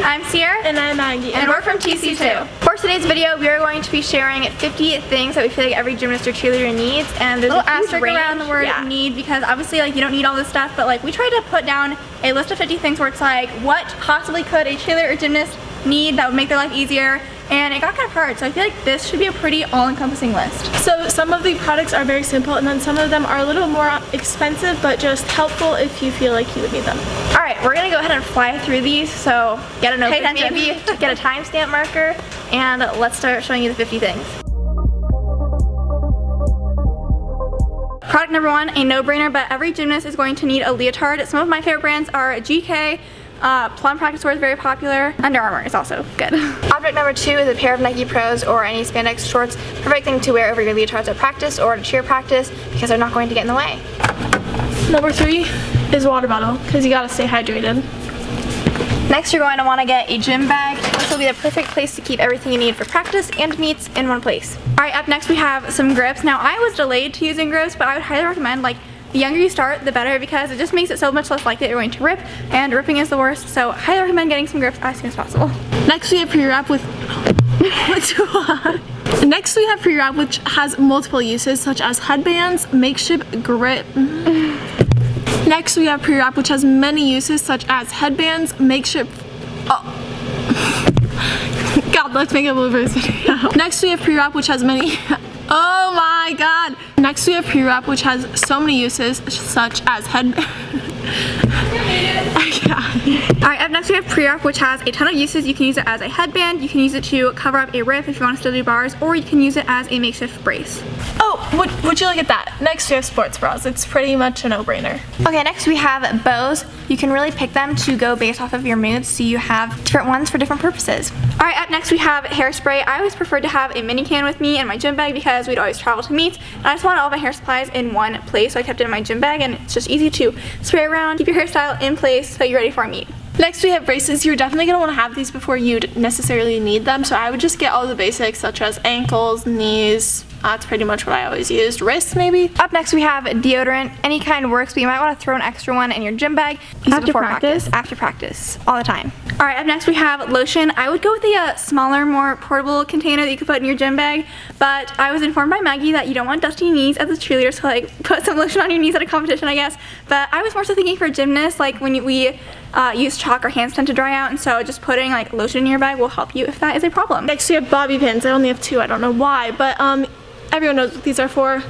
I'm Ciera. And I'm Maggie. And we're from TC2. For today's video, we are going to be sharing 50 things that we feel like every gymnast or cheerleader needs. And there's a little asterisk around the word need because obviously like you don't need all this stuff, but like we tried to put down a list of 50 things where it's like what possibly could a cheerleader or gymnast need that would make their life easier. And it got kind of hard, so I feel like this should be a pretty all-encompassing list. So some of the products are very simple, and then some of them are a little more expensive, but just helpful if you feel like you would need them. Alright, we're gonna go ahead and fly through these, so get a notebook maybe, get a timestamp marker, and let's start showing you the 50 things. Product number one, a no-brainer, but every gymnast is going to need a leotard. Some of my favorite brands are GK, Plum Practice Wear is very popular. Under Armour is also good. Object number two is a pair of Nike Pros or any spandex shorts. Perfect thing to wear over your leotards at practice or to cheer practice because they're not going to get in the way. Number three is water bottle because you gotta stay hydrated. Next, you're going to want to get a gym bag. This will be the perfect place to keep everything you need for practice and meets in one place. Alright, up next we have some grips. Now, I was delayed to using grips, but I would highly recommend like the younger you start, the better, because it just makes it so much less likely that you're going to rip, and ripping is the worst, so I highly recommend getting some grips as soon as possible. Next we have pre-wrap with Next we have pre-wrap, which has multiple uses such as headbands, makeshift grip. Next we have pre-wrap, which has many uses such as headbands, makeshift God, let's make a bloopers video. Next we have pre-wrap, which has many oh my god. Next we have pre-wrap, which has so many uses such as Alright, up next we have pre-wrap, which has a ton of uses. You can use it as a headband, you can use it to cover up a rip if you want to still do bars, or you can use it as a makeshift brace. Oh, would you look at that? Next we have sports bras. It's pretty much a no-brainer. Okay, next we have bows. You can really pick them to go based off of your moods, so you have different ones for different purposes. Alright, up next we have hairspray. I always preferred to have a mini can with me in my gym bag because we'd always travel to meets, and I just wanted all my hair supplies in one place, so I kept it in my gym bag, and it's just easy to spray around, keep your hairstyle in place so you're ready for a meet. Next we have braces. You're definitely going to want to have these before you'd necessarily need them, so I would just get all the basics such as ankles, knees. That's pretty much what I always used. Wrists maybe. Up next we have deodorant. Any kind works, but you might want to throw an extra one in your gym bag. Use it before practice. After practice. All the time. Alright, up next we have lotion. I would go with a smaller, more portable container that you could put in your gym bag, but I was informed by Maggie that you don't want dusty knees as a cheerleader, so like put some lotion on your knees at a competition, I guess. But I was more so thinking for gymnasts, like when we use chalk, our hands tend to dry out, and so just putting like lotion in your bag will help you if that is a problem. Next we have bobby pins. I only have two, I don't know why, but everyone knows what these are for.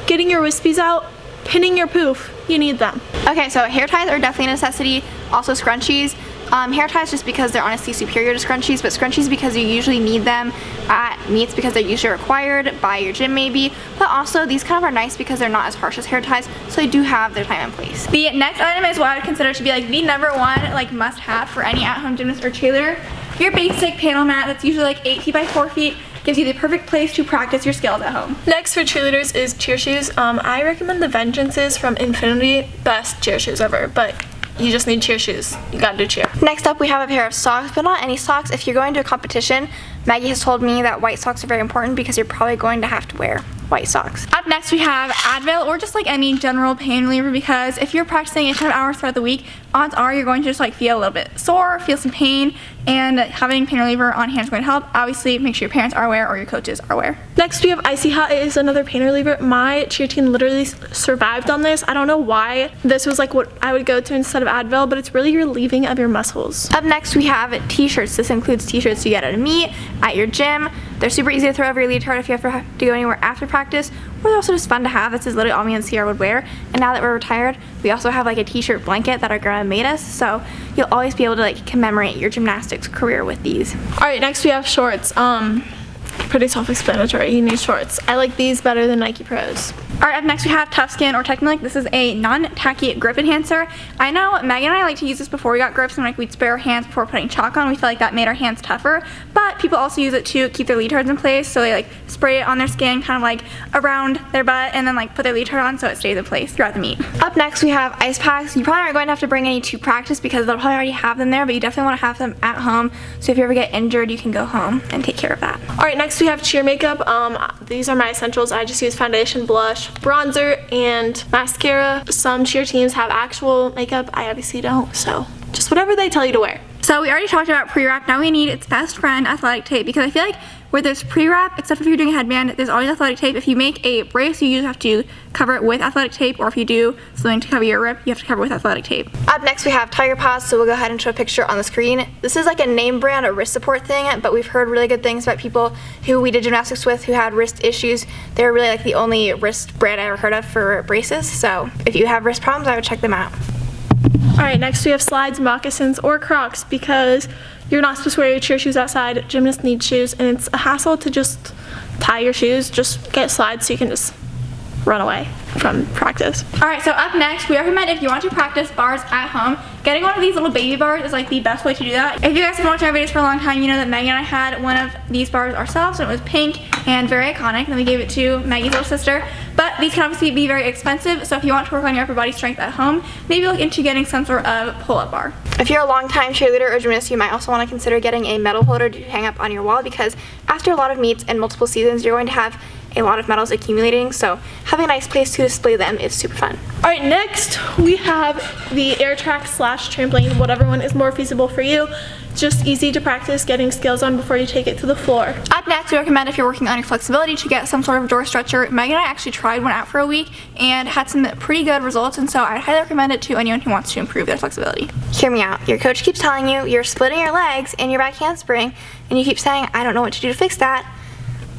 Getting your wispies out, pinning your poof, you need them. Okay, so hair ties are definitely a necessity, also scrunchies. Hair ties just because they're honestly superior to scrunchies, but scrunchies because you usually need them at meets because they're usually required by your gym maybe, but also these kind of are nice because they're not as harsh as hair ties, so they do have their time and place. The next item is what I would consider to be like the number one like must have for any at-home gymnast or cheerleader. Your basic panel mat that's usually like 8 feet by 4 feet. Gives you the perfect place to practice your skills at home. Next for cheerleaders is cheer shoes. I recommend the Vengeances from Infinity, best cheer shoes ever, but you just need cheer shoes. You gotta do cheer. Next up we have a pair of socks, but not any socks. If you're going to a competition, Maggie has told me that white socks are very important because you're probably going to have to wear white socks. Up next we have Advil, or just like any general pain reliever, because if you're practicing a ton of hours throughout the week, odds are you're going to just like feel a little bit sore, feel some pain, and having pain reliever on hand is going to help. Obviously make sure your parents are aware or your coaches are aware. Next we have Icy Hot. It is another pain reliever. My cheer team literally survived on this. I don't know why this was like what I would go to instead of Advil, but it's really relieving of your muscles. Up next we have t-shirts. This includes t-shirts you get at a meet, at your gym. They're super easy to throw over your leotard if you have to go anywhere after practice, or they're also just fun to have. This is literally all me and Ciera would wear, and now that we're retired, we also have like a t-shirt blanket that our grandma made us, so you'll always be able to like commemorate your gymnastics career with these. Alright, next we have shorts. Pretty self-explanatory. You need shorts. I like these better than Nike Pros. Alright, up next we have Tough Skin, or technically this is a non-tacky grip enhancer. I know Maggie and I like to use this before we got grips, and like we'd spray our hands before putting chalk on. We feel like that made our hands tougher, but people also use it to keep their leotards in place, so they like spray it on their skin, kind of like around their butt, and then like put their leotard on so it stays in place throughout the meet. Up next we have ice packs. You probably aren't going to have to bring any to practice because they'll probably already have them there, but you definitely want to have them at home, so if you ever get injured you can go home and take care of that. Alright, next we have cheer makeup. These are my essentials. I just use foundation, blush, bronzer, and mascara. Some cheer teams have actual makeup. I obviously don't, so just whatever they tell you to wear. So we already talked about pre-wrap. Now we need its best friend, athletic tape, because I feel like where there's pre-wrap, except if you're doing a headband, there's always athletic tape. If you make a brace, you usually have to cover it with athletic tape, or if you do something to cover your rip, you have to cover it with athletic tape. Up next we have Tiger Paws, so we'll go ahead and show a picture on the screen. This is like a name brand, a wrist support thing, but we've heard really good things about people who we did gymnastics with who had wrist issues. They're really like the only wrist brand I ever heard of for braces, so if you have wrist problems, I would check them out. Alright, next we have slides, moccasins, or Crocs, because you're not supposed to wear your cheer shoes outside. Gymnasts need shoes, and it's a hassle to just tie your shoes. Just get slides so you can just run away from practice. Alright, so up next, we recommend if you want to practice bars at home, getting one of these little baby bars is like the best way to do that. If you guys have been watching our videos for a long time, you know that Maggie and I had one of these bars ourselves, and it was pink and very iconic, and then we gave it to Maggie's little sister. But these can obviously be very expensive, so if you want to work on your upper body strength at home, maybe look into getting some sort of pull-up bar. If you're a long-time cheerleader or gymnast, you might also want to consider getting a medal holder to hang up on your wall, because after a lot of meets and multiple seasons, you're going to have a lot of medals accumulating, so having a nice place to display them is super fun. Alright, next we have the air track / trampoline, whatever one is more feasible for you. Just easy to practice getting skills on before you take it to the floor. Up next, we recommend if you're working on your flexibility to get some sort of door stretcher. Maggie and I actually tried one out for a week and had some pretty good results, and so I highly recommend it to anyone who wants to improve their flexibility. Hear me out. Your coach keeps telling you you're splitting your legs and your back handspring, and you keep saying, I don't know what to do to fix that.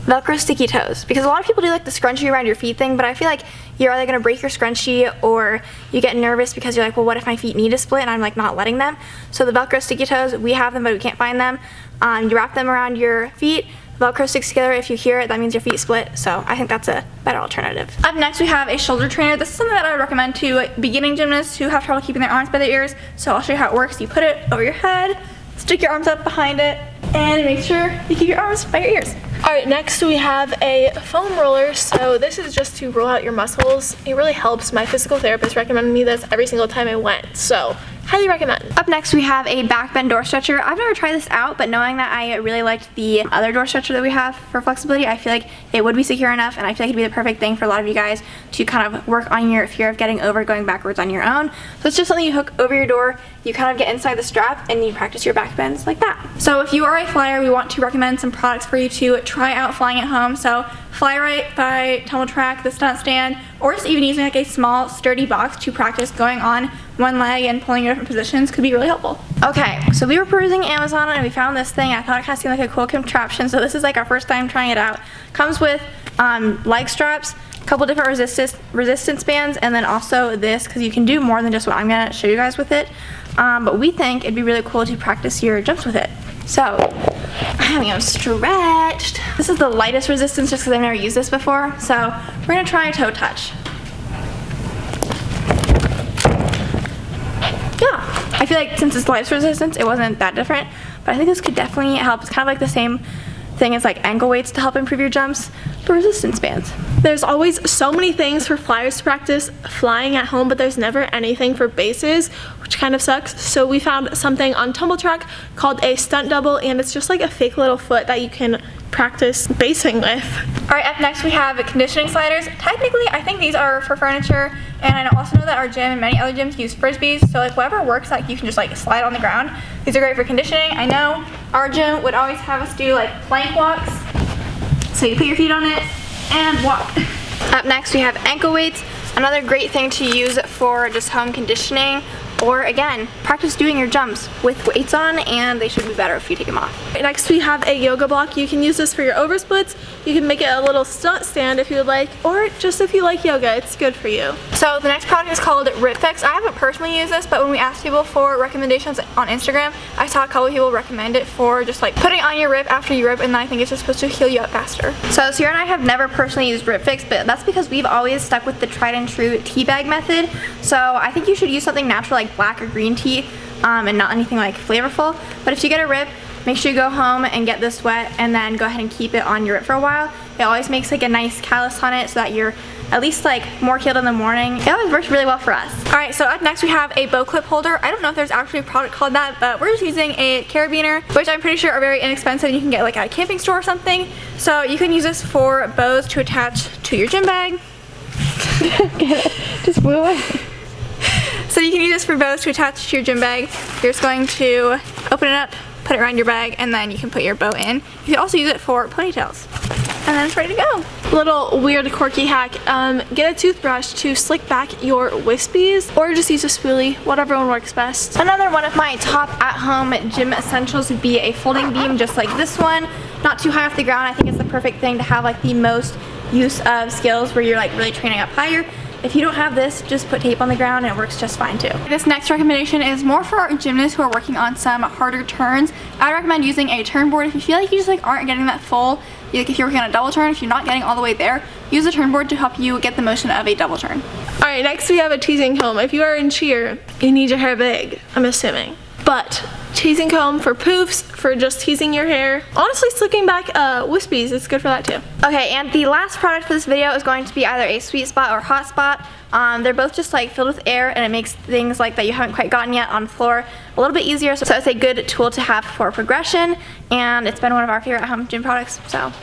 Velcro sticky toes, because a lot of people do like the scrunchie around your feet thing, but I feel like you're either going to break your scrunchie or you get nervous because you're like, well, what if my feet need to split and I'm like not letting them? So the Velcro sticky toes, we have them but we can't find them. You wrap them around your feet, Velcro sticks together. If you hear it, that means your feet split, so I think that's a better alternative. Up next, we have a shoulder trainer. This is something that I would recommend to beginning gymnasts who have trouble keeping their arms by their ears. So I'll show you how it works. You put it over your head, stick your arms up behind it, and make sure you keep your arms by your ears. Alright, next we have a foam roller. So this is just to roll out your muscles. It really helps. My physical therapist recommended me this every single time I went, so highly recommend. Up next, we have a back bend door stretcher. I've never tried this out, but knowing that I really liked the other door stretcher that we have for flexibility, I feel like it would be secure enough, and I feel like it'd be the perfect thing for a lot of you guys to kind of work on your fear of getting over going backwards on your own. So it's just something you hook over your door, you kind of get inside the strap, and you practice your back bends like that. So if you are a flyer, we want to recommend some products for you to try out flying at home. So Fly Right by Tumble Track, the stunt stand, or just even using like a small sturdy box to practice going on one leg and pulling your different positions could be really helpful. Okay, so we were perusing Amazon and we found this thing. I thought it kind of seemed like a cool contraption, so this is like our first time trying it out. Comes with leg straps, a couple different resistance bands, and then also this, because you can do more than just what I'm going to show you guys with it. But we think it'd be really cool to practice your jumps with it. So, I'm having them stretched. This is the lightest resistance just because I've never used this before. So, we're going to try a toe touch. Yeah, I feel like since it's lightest resistance, it wasn't that different. But I think this could definitely help. It's kind of like the same thing as like ankle weights to help improve your jumps, but resistance bands. There's always so many things for flyers to practice flying at home, but there's never anything for bases, which kind of sucks. So we found something on Tumble Track called a stunt double, and it's just like a fake little foot that you can practice basing with. Alright, up next we have conditioning sliders. Technically, I think these are for furniture, and I also know that our gym and many other gyms use frisbees, so like whatever works, like you can just like slide on the ground. These are great for conditioning. I know our gym would always have us do like plank walks, so you put your feet on it and walk. Up next we have ankle weights, another great thing to use for just home conditioning, or again, practice doing your jumps with weights on, and they should be better if you take them off. Next we have a yoga block. You can use this for your oversplits. You can make it a little stunt stand if you would like, or just if you like yoga, it's good for you. So the next product is called Rip Fix. I haven't personally used this, but when we asked people for recommendations on Instagram, I saw a couple people recommend it for just like putting on your rip after you rip, and then I think it's just supposed to heal you up faster. So Ciera and I have never personally used Rip Fix, but that's because we've always stuck with the tried and true tea bag method. So I think you should use something natural like black or green tea, and not anything like flavorful. But if you get a rip, make sure you go home and get this wet, and then go ahead and keep it on your rip for a while. It always makes like a nice callus on it so that you're at least like more healed in the morning. It always works really well for us. Alright, so up next we have a bow clip holder. I don't know if there's actually a product called that, but we're just using a carabiner, which I'm pretty sure are very inexpensive and you can get like at a camping store or something. So you can use this for bows to attach to your gym bag. Just blew away. So you can use this for bows to attach to your gym bag. You're just going to open it up, put it around your bag, and then you can put your bow in. You can also use it for ponytails. And then it's ready to go. Little weird quirky hack, get a toothbrush to slick back your wispies, or just use a spoolie, whatever one works best. Another one of my top at-home gym essentials would be a folding beam just like this one. Not too high off the ground. I think it's the perfect thing to have like the most use of skills where you're like really training up higher. If you don't have this, just put tape on the ground and it works just fine too. This next recommendation is more for our gymnasts who are working on some harder turns. I recommend using a turn board if you feel like you just like aren't getting that full. Like if you're working on a double turn, if you're not getting all the way there, use a turn board to help you get the motion of a double turn. Alright, next we have a teasing comb. If you are in cheer, you need your hair big, I'm assuming. But teasing comb for poofs, for just teasing your hair. Honestly, slicking back wispies, it's good for that too. Okay, and the last product for this video is going to be either a sweet spot or hot spot. They're both just like filled with air, and it makes things like that you haven't quite gotten yet on the floor a little bit easier. So it's a good tool to have for progression, and it's been one of our favorite home gym products, so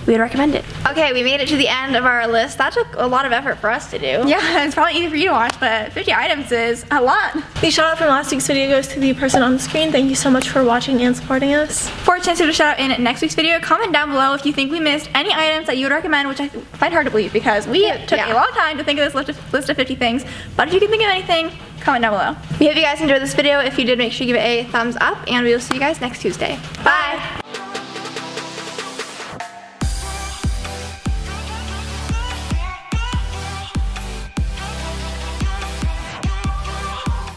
we would recommend it. Okay, we made it to the end of our list. That took a lot of effort for us to do. Yeah, it's probably easy for you to watch, but 50 items is a lot. The shout out from last week's video goes to the person on the screen. Thank you so much for watching and supporting us. For a chance to shout out in next week's video, comment down below if you think we missed any items that you would recommend, which I find hard to believe because we took a long time to think of this list of 50 things. But if you can think of anything, comment down below. We hope you guys enjoyed this video. If you did, make sure you give it a thumbs up, and we will see you guys next Tuesday. Bye!